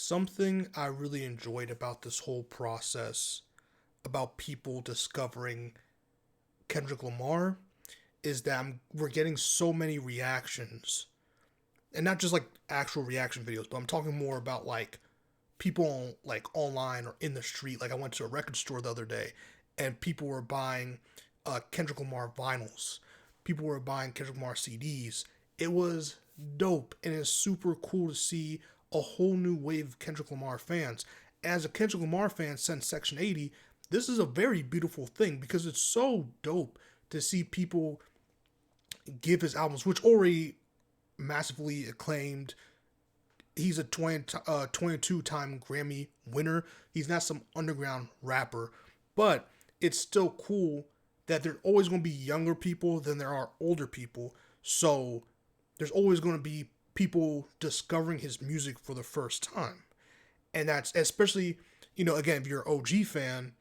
Something I really enjoyed about this whole process, about people discovering Kendrick Lamar, is that we're getting so many reactions. And not just like actual reaction videos, but I'm talking more about like people like online or in the street. Like I went to a record store the other day and people were buying Kendrick Lamar vinyls. People were buying Kendrick Lamar CDs. It was dope and it's super cool to see a whole new wave of Kendrick Lamar fans. As a Kendrick Lamar fan since Section 80, this is a very beautiful thing because it's so dope to see people give his albums, which already massively acclaimed. He's a 22-time Grammy winner. He's not some underground rapper, but it's still cool that there's always going to be younger people than there are older people. So there's always going to be people discovering his music for the first time. And that's especially, again, if you're an OG fan,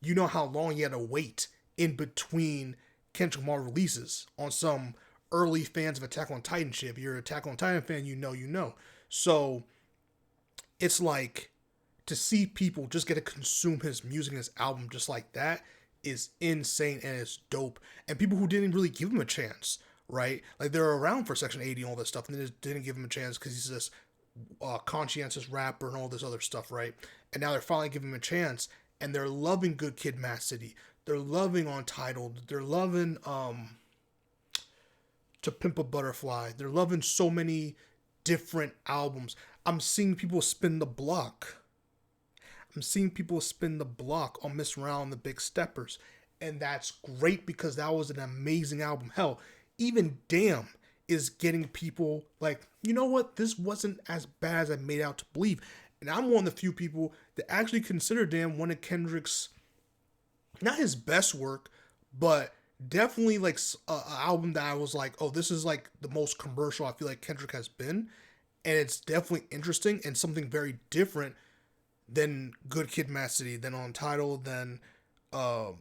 you know how long you had to wait in between Kendrick Lamar releases on some early fans of Attack on Titan shit. If you're an Attack on Titan fan, you know. So it's like to see people just get to consume his music and his album just like that is insane and it's dope. And people who didn't really give him a chance, right? Like they're around for Section 80 and all this stuff, and they just didn't give him a chance because he's this conscientious rapper and all this other stuff, right? And now they're finally giving him a chance, and they're loving Good Kid, Mad City. They're loving Untitled. They're loving To Pimp a Butterfly. They're loving so many different albums. I'm seeing people spin the block. I'm seeing people spin the block on Miss Round, The Big Steppers. And that's great because that was an amazing album. Hell, even Damn is getting people like, you know what? This wasn't as bad as I made out to believe. And I'm one of the few people that actually consider Damn one of Kendrick's, not his best work, but definitely like an album that I was like, oh, this is like the most commercial I feel like Kendrick has been. And it's definitely interesting and something very different than Good Kid, Mad City, than Untitled, than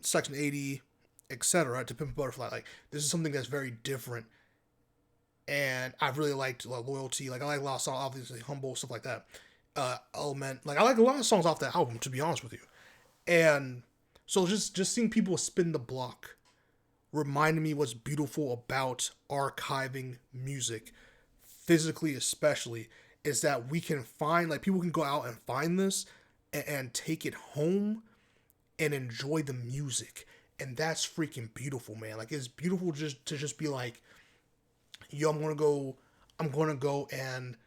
Section 80, etc. To Pimp a Butterfly. Like, this is something that's very different. And I really liked like Loyalty. Like, I like a lot of songs, obviously Humble, stuff like that. Element. Like, I like a lot of songs off that album, to be honest with you. And so just seeing people spin the block reminded me what's beautiful about archiving music, physically especially, is that we can find, like, people can go out and find this and take it home and enjoy the music. And that's freaking beautiful, man. Like, it's beautiful just to just be like, yo, I'm gonna go and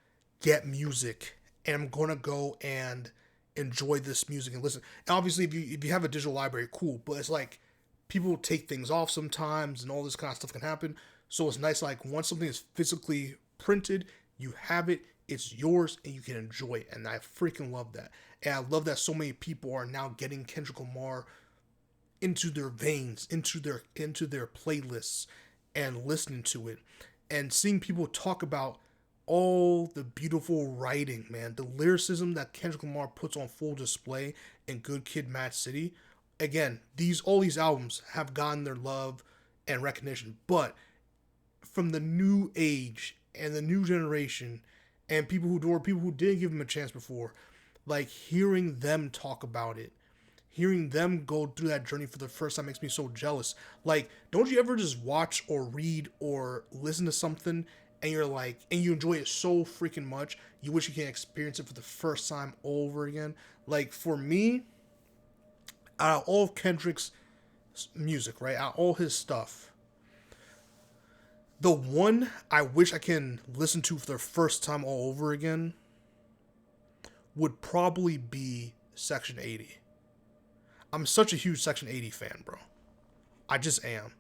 get music, and I'm gonna go and enjoy this music and listen. And obviously, if you have a digital library, cool. But it's like people take things off sometimes, and all this kind of stuff can happen. So it's nice, like once something is physically printed, you have it, it's yours, and you can enjoy it. And I freaking love that. And I love that so many people are now getting Kendrick Lamar into their veins, into their playlists, and listening to it, and seeing people talk about all the beautiful writing, man, the lyricism that Kendrick Lamar puts on full display in Good Kid, Mad City. Again, all these albums have gotten their love and recognition, but from the new age and the new generation, and people who didn't give him a chance before, like hearing them talk about it, hearing them go through that journey for the first time makes me so jealous. Like, don't you ever just watch or read or listen to something and you're like, and you enjoy it so freaking much, you wish you can experience it for the first time all over again? Like, for me, out of all of Kendrick's music, right, out of all his stuff, the one I wish I can listen to for the first time all over again would probably be Section 80. I'm such a huge Section 80 fan, bro. I just am.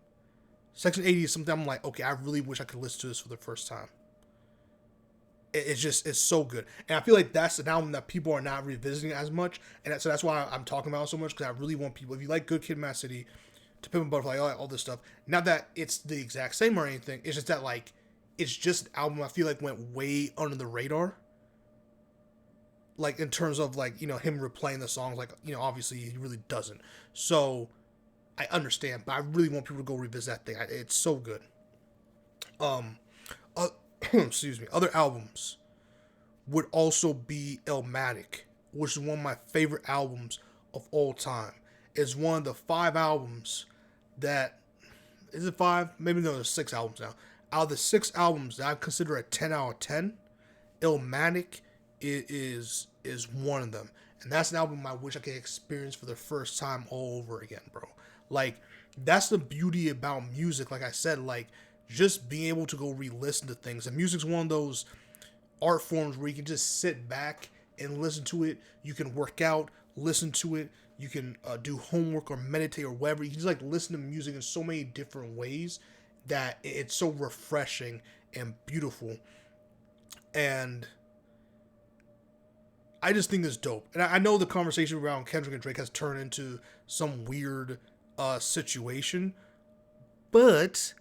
Section 80 is something I'm like, okay, I really wish I could listen to this for the first time. It's so good. And I feel like that's an album that people are not revisiting as much. And so that's why I'm talking about it so much, because I really want people, if you like Good Kid, Mad City, To Pimp a Butterfly, all this stuff, not that it's the exact same or anything, it's just that, like, it's just an album I feel like went way under the radar. Like, in terms of, like, him replaying the songs, like, obviously he really doesn't. So, I understand, but I really want people to go revisit that thing. It's so good. Excuse me. Other albums would also be Illmatic, which is one of my favorite albums of all time. It's one of the 5 albums that, is it 5? Maybe no, there's 6 albums now. Out of the 6 albums that I consider a 10 out of 10, Illmatic is one of them. And that's an album I wish I could experience for the first time all over again, bro. Like, that's the beauty about music. Like I said, like, just being able to go re-listen to things. And music's one of those art forms where you can just sit back and listen to it. You can work out, listen to it. You can do homework or meditate or whatever. You can just like listen to music in so many different ways that it's so refreshing and beautiful. And I just think it's dope. And I know the conversation around Kendrick and Drake has turned into some weird situation. But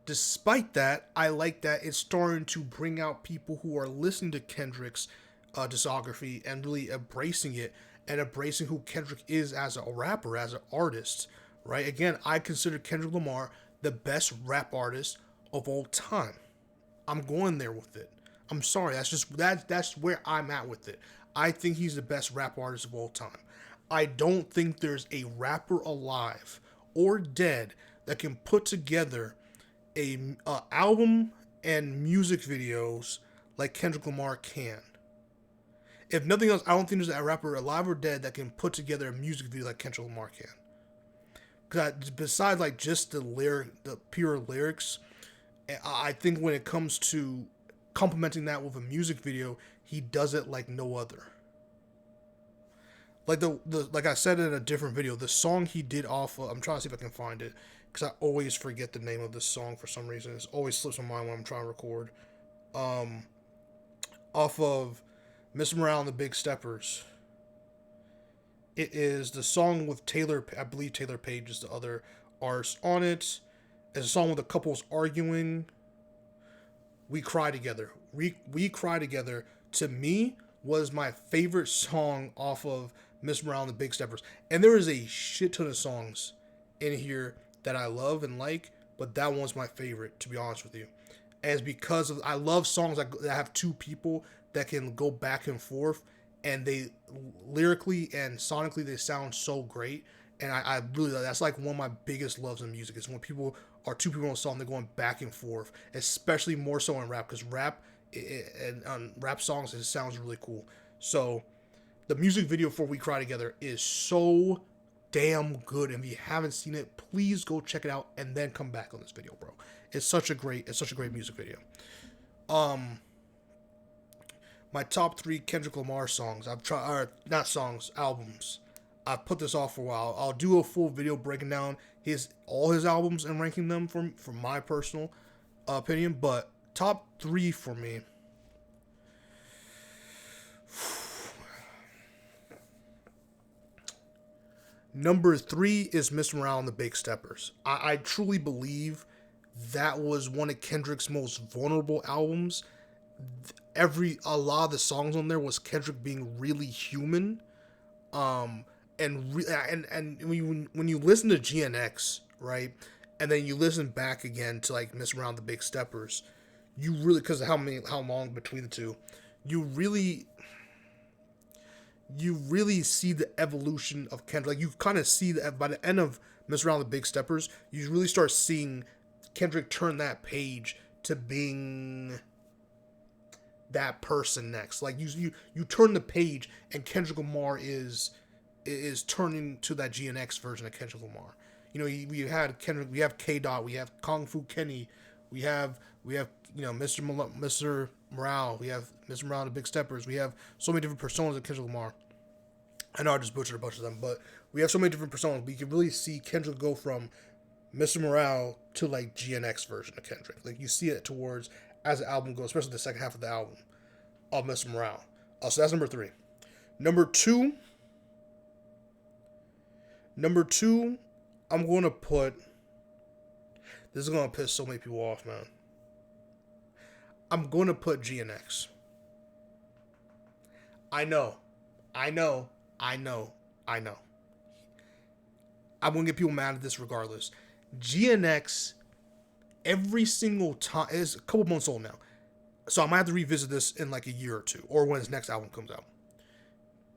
despite that, I like that it's starting to bring out people who are listening to Kendrick's discography and really embracing it and embracing who Kendrick is as a rapper, as an artist, right? Again, I consider Kendrick Lamar the best rap artist of all time. I'm going there with it. I'm sorry, that's where I'm at with it. I think he's the best rap artist of all time. I don't think there's a rapper alive or dead that can put together a album and music videos like Kendrick Lamar can. If nothing else, I don't think there's a rapper alive or dead that can put together a music video like Kendrick Lamar can. Because besides like just the pure lyrics, I think when it comes to complementing that with a music video, he does it like no other. Like like I said in a different video, the song he did off of, I'm trying to see if I can find it, because I always forget the name of this song for some reason. It always slips my mind when I'm trying to record. Off of Mr. Morale and the Big Steppers. It is the song with Taylor, I believe Taylor Page is the other artist on it. It's a song with the couples arguing. We Cry Together. We Cry Together, to me, was my favorite song off of Mr. Morale and the Big Steppers. And there is a shit ton of songs in here that I love and like, but that one's my favorite, to be honest with you. And it's because of, I love songs that have two people that can go back and forth, and they lyrically and sonically they sound so great. And I really, that's like one of my biggest loves in music, is when people are two people on a song, they're going back and forth, especially more so in rap, because rap and on rap songs, it sounds really cool. So the music video for We Cry Together is so damn good, and if you haven't seen it, please go check it out and then come back on this video, bro. It's such a great music video. My top 3 Kendrick Lamar songs, I've tried, or not songs, albums. I've put this off for a while. I'll do a full video breaking down all his albums and ranking them from my personal opinion, but top 3 for me. Number 3 is Mr. Morale and the Big Steppers. I truly believe that was one of Kendrick's most vulnerable albums. A lot of the songs on there was Kendrick being really human. And when you listen to GNX, right, and then you listen back again to like Mr. Morale and the Big Steppers, you really, because of how long between the two, you really see the evolution of Kendrick. Like, you kind of see that by the end of Mr. Morale and the Big Steppers, you really start seeing Kendrick turn that page to being that person next. Like, you turn the page and Kendrick Lamar is turning to that GNX version of Kendrick Lamar. You know, we had Kendrick, we have K-Dot, we have Kung Fu Kenny, we have Mr. Morale, we have Mr. Morale and the Big Steppers, we have so many different personas of Kendrick Lamar. I know I just butchered a bunch of them, but we have so many different personas. We can really see Kendrick go from Mr. Morale to like GNX version of Kendrick. Like, you see it towards as the album goes, especially the second half of the album of Mr. Morale. So that's number 3. Number two, I'm going to put, this is going to piss so many people off, man. I'm going to put GNX. I know. I'm going to get people mad at this regardless. GNX, every single time, it's a couple months old now. So I might have to revisit this in like a year or two, or when his next album comes out.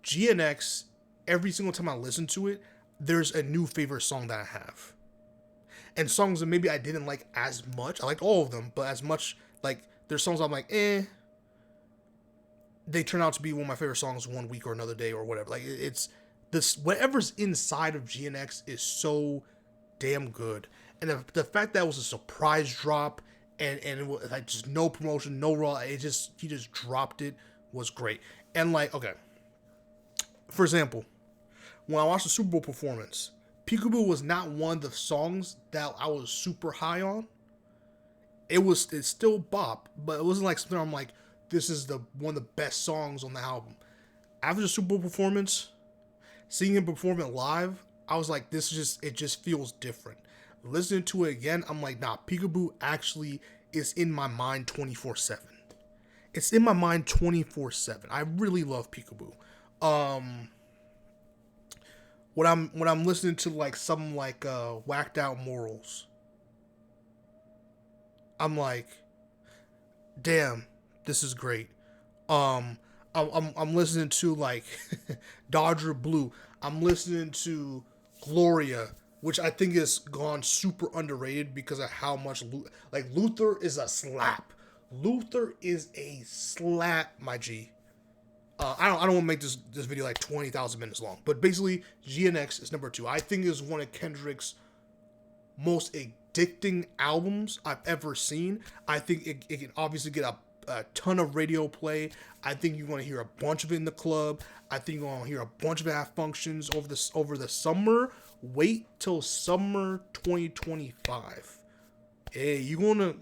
GNX, every single time I listen to it, there's a new favorite song that I have. And songs that maybe I didn't like as much. I liked all of them, but as much, like, there's songs I'm like, they turn out to be one of my favorite songs one week or another day or whatever. Like, it's this, whatever's inside of GNX is so damn good. And the fact that it was a surprise drop and it was like just no promotion, no raw, he just dropped it was great. And like, okay, for example, when I watched the Super Bowl performance, Peekaboo was not one of the songs that I was super high on. It's still bop, but it wasn't like something I'm like, this is the one of the best songs on the album. After the Super Bowl performance, seeing him perform it live, I was like, it just feels different. Listening to it again, I'm like, nah, Peekaboo actually is in my mind 24/7. It's in my mind 24/7. I really love Peekaboo. When I'm listening to like something like Whacked Out Morals, I'm like, damn, this is great. I'm listening to like Dodger Blue. I'm listening to Gloria, which I think has gone super underrated because of how much like Luther is a slap. Luther is a slap, my G. I don't want to make this video like 20,000 minutes long, but basically GNX is number 2. I think it's one of Kendrick's most addicting albums I've ever seen. I think it can obviously get a ton of radio play. I think you're going to hear a bunch of it in the club. I think you're going to hear a bunch of it at functions over the summer. Wait till summer 2025. Hey, you're going to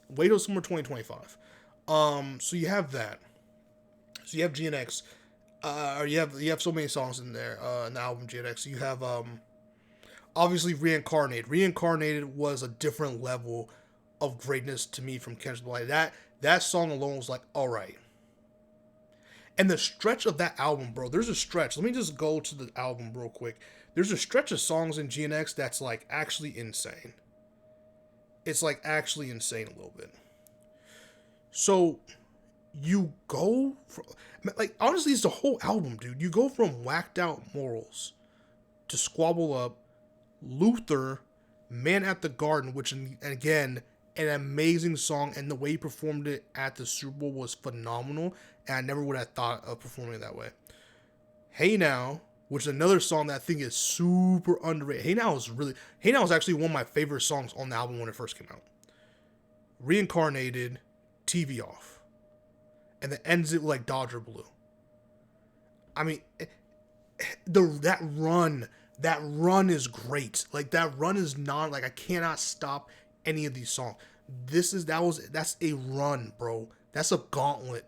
wait till summer 2025. So you have that. So you have GNX. Or you have so many songs in there in the album GNX. You have obviously Reincarnated. Reincarnated was a different level of greatness to me from Kendrick Lamar. That song alone was like, all right. And the stretch of that album, bro, there's a stretch. Let me just go to the album real quick. There's a stretch of songs in GNX that's like actually insane. It's like actually insane a little bit. So you go from, like, honestly, it's the whole album, dude. You go from Whacked Out Morals to Squabble Up, Luther, Man at the Garden, which, again, an amazing song, and the way he performed it at the Super Bowl was phenomenal, and I never would have thought of performing it that way. Hey Now, which is another song that I think is super underrated. Hey Now is actually one of my favorite songs on the album when it first came out. Reincarnated, TV Off, and then ends it with like Dodger Blue. I mean, that run is great. Like, that run is not, like, I cannot stop any of these songs. That's a run, bro. That's a gauntlet.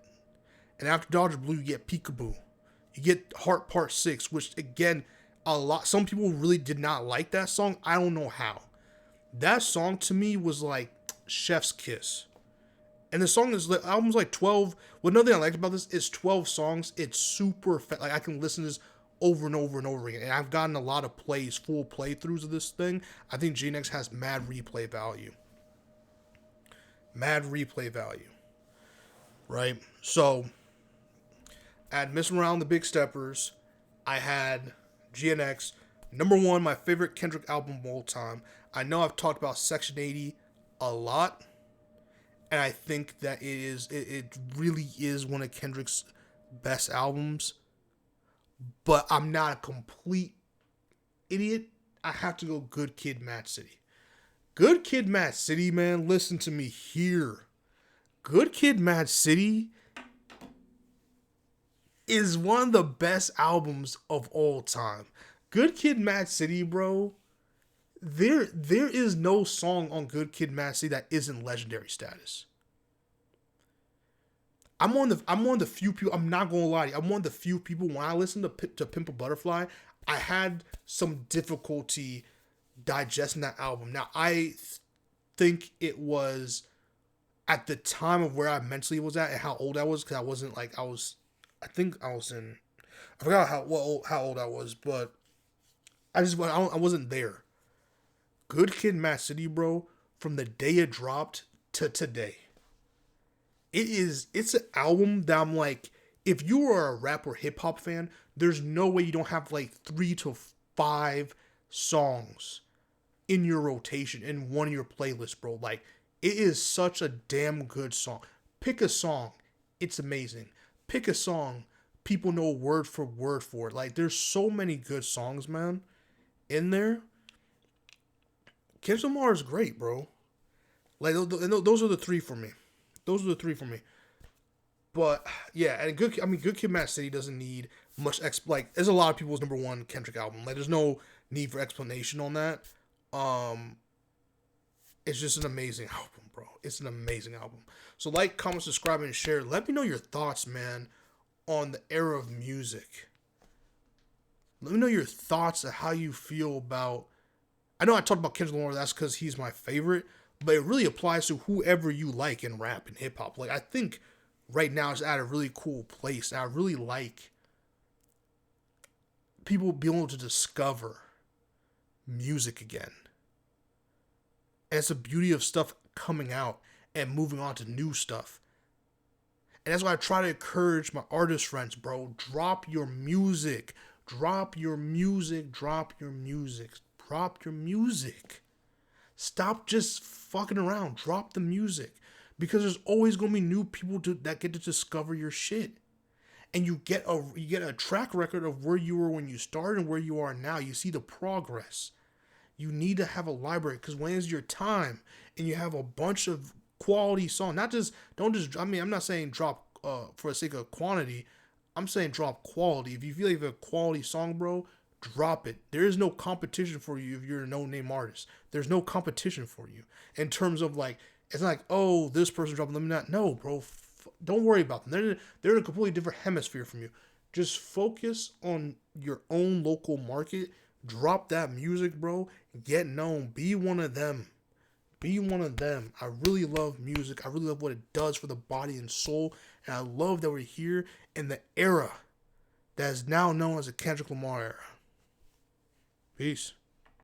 And after Dodger Blue, you get Peekaboo. You get Heart Part 6, which, again, some people really did not like that song. I don't know how. That song to me was like chef's kiss. And the album's like 12. Well, another thing I liked about this is 12 songs. It's super like, I can listen to this over and over and over again. And I've gotten a lot of full playthroughs of this thing. I think GNX has mad replay value. Right? So, at Messing Around the Big Steppers, I had GNX. Number 1, my favorite Kendrick album of all time. I know I've talked about Section 80 a lot. And I think that it really is one of Kendrick's best albums. But I'm not a complete idiot. I have to go Good Kid, Mad City. Good Kid, Mad City, man, listen to me here. Good Kid, Mad City is one of the best albums of all time. Good Kid, Mad City, bro. There is no song on Good Kid, Mad City that isn't legendary status. I'm one of the few people. I'm not gonna lie to you. I'm one of the few people. When I listened to Pimp a Butterfly, I had some difficulty digesting that album. Now, I think it was at the time of where I mentally was at and how old I was, because I wasn't like I forgot how old I was, but I wasn't there. Good Kid, Mad City, bro, from the day it dropped to today, It's an album that I'm like, if you are a rap or hip hop fan, there's no way you don't have like 3 to 5 songs in your rotation in one of your playlists, bro. Like, it is such a damn good song. Pick a song, it's amazing. Pick a song, people know word for it. Like, there's so many good songs, man, in there. Kendrick Lamar is great, bro. Like, those are the three for me. Those are the three for me. But yeah, and good. I mean, Good Kid, Mad City doesn't need much. Like, there's a lot of people's number one Kendrick album. Like, there's no need for explanation on that. Um, it's just an amazing album, bro. It's an amazing album. So, like, comment, subscribe, and share. Let me know your thoughts, man, on the era of music. Let me know your thoughts of how you feel about. I know I talked about Kendrick Lamar. That's because he's my favorite, but it really applies to whoever you like in rap and hip hop. Like, I think right now it's at a really cool place. And I really like people being able to discover music again. And it's the beauty of stuff coming out and moving on to new stuff. And that's why I try to encourage my artist friends, bro. Drop your music. Drop your music. Drop your music. Drop your music. Stop just fucking around. Drop the music. Because there's always going to be new people that get to discover your shit. And you get a track record of where you were when you started and where you are now. You see the progress. You need to have a library, because when it's your time and you have a bunch of quality songs, I'm not saying drop for the sake of quantity. I'm saying drop quality. If you feel like you have a quality song, bro, drop it. There is no competition for you if you're a no-name artist. There's no competition for you in terms of, like, it's not like, oh, this person dropped, let me not. No, bro, don't worry about them. They're in a completely different hemisphere from you. Just focus on your own local market. Drop that music, bro. Get known. Be one of them. Be one of them. I really love music. I really love what it does for the body and soul. And I love that we're here in the era that is now known as the Kendrick Lamar era. Peace.